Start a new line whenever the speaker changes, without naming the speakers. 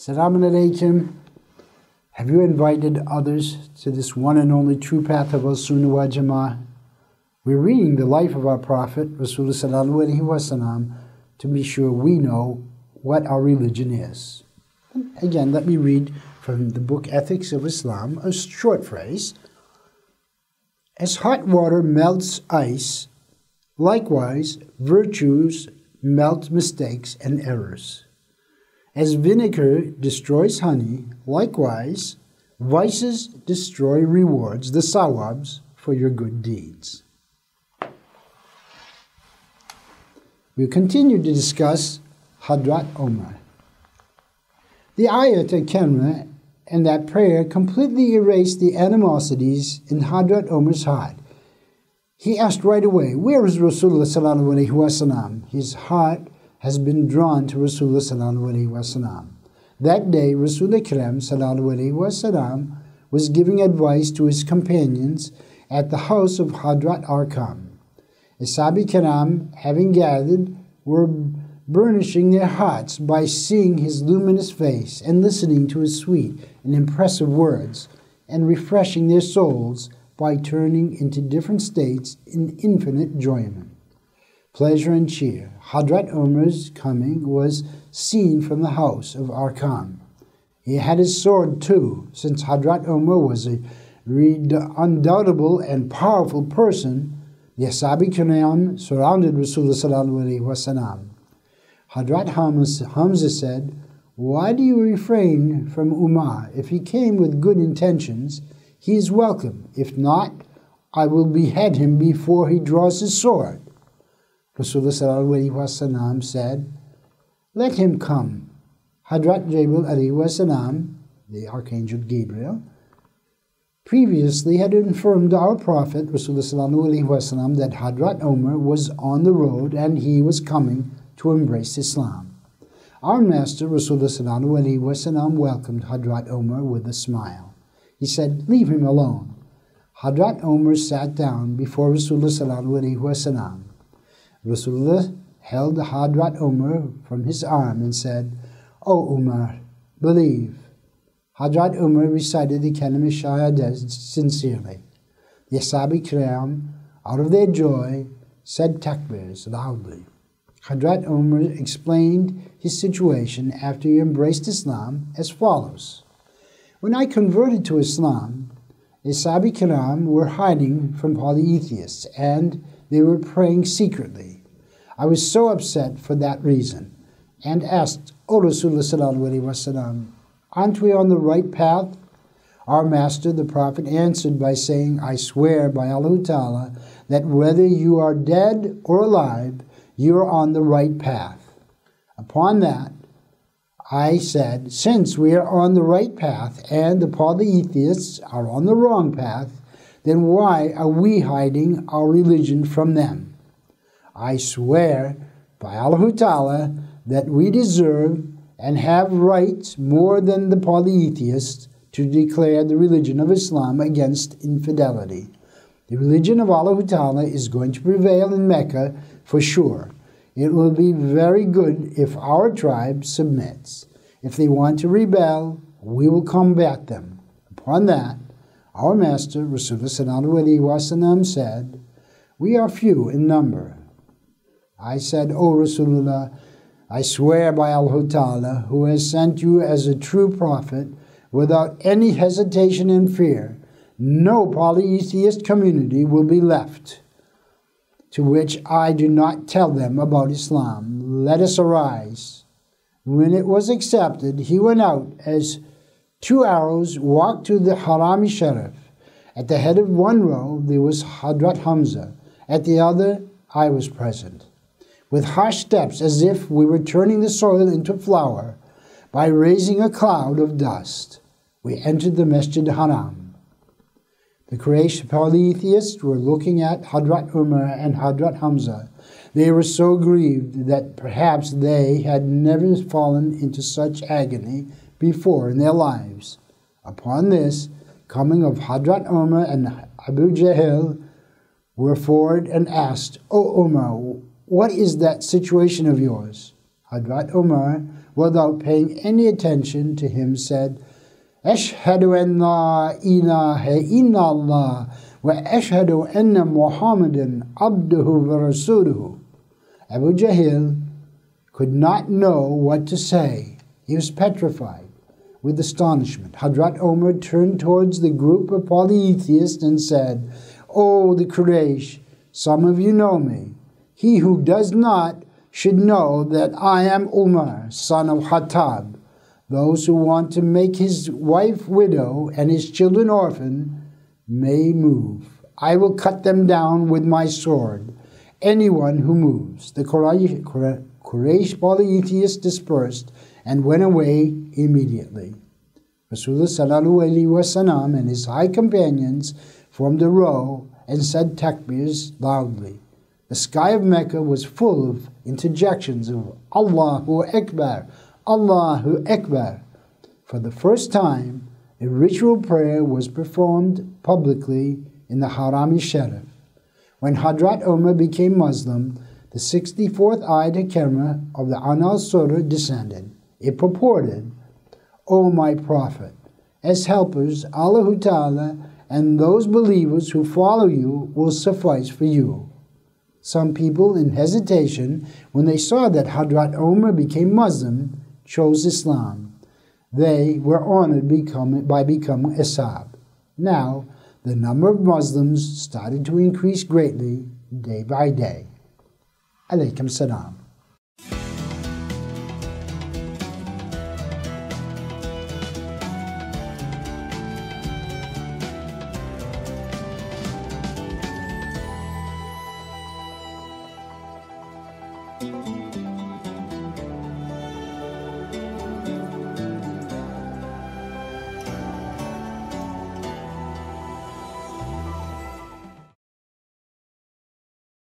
Assalamu alaikum. Have you invited others to this one and only true path of al-Sunnah wal Jama'ah? We're reading the life of our Prophet, Rasulullah sallallahu alaihi wasallam, to be sure we know what our religion is. Again, let me read from the book Ethics of Islam, a short phrase. As hot water melts ice, likewise virtues melt mistakes and errors. As vinegar destroys honey, likewise, vices destroy rewards, the sawabs, for your good deeds. We'll continue to discuss Hadrat Umar. The ayat al-Karima and that prayer completely erased the animosities in Hadrat Umar's heart. He asked right away, where is Rasulullah sallallahu alaihi wasallam? His heart has been drawn to Rasulullah sallallahu alaihi wasallam. That day, Rasulullah Karim sallallahu alaihi wasallam was giving advice to his companions at the house of Hadrat Arqam. Ashabi Kiram, having gathered, were burnishing their hearts by seeing his luminous face and listening to his sweet and impressive words, and refreshing their souls by turning into different states in infinite enjoyment, pleasure and cheer. Hadrat Umar's coming was seen from the house of Arqam. He had his sword too, since Hadrat Umar was a undoubtable and powerful person. The Ashabi Kiram surrounded Rasulullah sallallahu alaihi wasallam. Hadrat Hamza said, why do you refrain from Umar? If he came with good intentions, he is welcome. If not, I will behead him before he draws his sword. Rasulullah sallallahu alaihi wasallam said, let him come. Hadrat Jibril alaihi wasallam, the Archangel Gabriel, previously had informed our Prophet Rasulullah sallallahu alaihi wasallam that Hadrat Umar was on the road and he was coming to embrace Islam. Our Master Rasulullah sallallahu alaihi wasallam welcomed Hadrat Umar with a smile. He said, leave him alone. Hadrat Umar sat down before Rasulullah sallallahu alaihi wasallam. Rasulullah held Hadrat Umar from his arm and said, O Umar, believe. Hadrat Umar recited the Kalima Shahadat sincerely. The Ashabi Kiram, out of their joy, said takbirs loudly. Hadrat Umar explained his situation after he embraced Islam as follows. When I converted to Islam, the Ashabi Kiram were hiding from polytheists and they were praying secretly. I was so upset for that reason and asked, O Rasulullah sallallahu alaihi wasallam, aren't we on the right path? Our Master, the Prophet, answered by saying, I swear by Allah Ta'ala that whether you are dead or alive, you are on the right path. Upon that, I said, since we are on the right path and the polytheists are on the wrong path, then why are we hiding our religion from them? I swear by Allah Ta'ala that we deserve and have rights more than the polytheists to declare the religion of Islam against infidelity. The religion of Allah Ta'ala is going to prevail in Mecca for sure. It will be very good if our tribe submits. If they want to rebel, we will combat them. Upon that, our Master, Rasulullah sallallahu alaihi wasallam, said, we are few in number. I said, O Rasulullah, I swear by Allah Ta'ala, who has sent you as a true prophet, without any hesitation and fear, no polytheist community will be left to which I do not tell them about Islam. Let us arise. When it was accepted, he went out as 2 arrows walked to the Haram-i Sharif. At the head of one row, there was Hadrat Hamza. At the other, I was present. with harsh steps as if we were turning the soil into flour by raising a cloud of dust. We entered the Masjid Haram. The Quraysh polytheists were looking at Hadrat Umar and Hadrat Hamza. They were so grieved that perhaps they had never fallen into such agony before in their lives. Upon this, coming of Hadrat Umar and Abu Jahl were forward and asked, "O Umar, what is that situation of yours?" Hadrat Umar, without paying any attention to him, said, "Ashhadu an la ilaha illallah wa ashhadu anna Muhammadan abduhu wa rasuluhu." Abu Jahl could not know what to say. He was petrified with astonishment. Hadrat Umar turned towards the group of polytheists and said, "O the Quraysh, some of you know me. He who does not should know that I am Umar, son of Khattab. Those who want to make his wife widow and his children orphan may move. I will cut them down with my sword. Anyone who moves." The Quraysh polytheists dispersed and went away immediately. Rasulullah sallallahu alaihi wasallam and his high companions formed a row and said takbirs loudly. The sky of Mecca was full of interjections of Allahu Akbar, Allahu Akbar. For the first time, a ritual prayer was performed publicly in the Haram Sharif. When Hadrat Umar became Muslim, the 64th ayat al-Karima of the Anal Surah descended. It purported, "O my Prophet, as helpers, Allah Ta'ala and those believers who follow you will suffice for you." Some people in hesitation, when they saw that Hadrat Umar became Muslim, chose Islam. They were honored by becoming Ashab. Now, the number of Muslims started to increase greatly day by day. Alaihissalam.
Thank you.